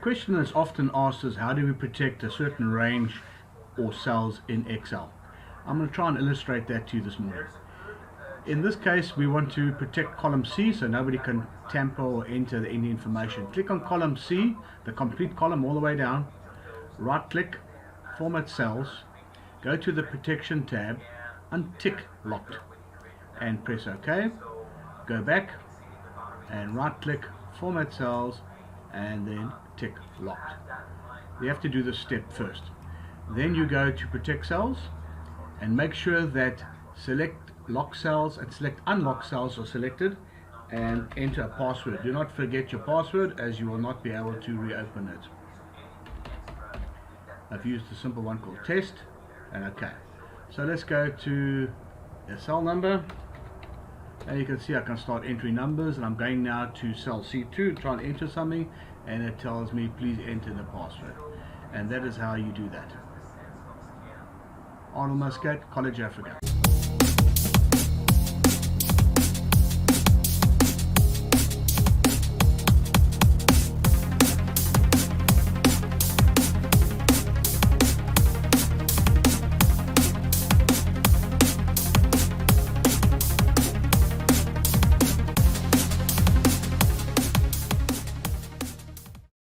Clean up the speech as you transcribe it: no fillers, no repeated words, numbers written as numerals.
question that's often asked is, how do we protect a certain range or cells in Excel? I'm going to try and illustrate that to you this morning. In this case, we want to protect column C so nobody can tamper or enter any information. Click on column C, the complete column all the way down, right click, format cells, go to the protection tab, untick locked and press OK. Go back and right click, format cells, and then tick locked. You have to do this step first. Then you go to protect cells and make sure that select lock cells and select unlock cells are selected, and enter a password. Do not forget your password, as you will not be able to reopen it. I've used a simple one called test, and OK. So let's go to a cell number, and you can see I can start entering numbers, and I'm going now to cell C2 to try and enter something, and it tells me please enter the password. And that is how you do that. Arnold Muscat, College Africa.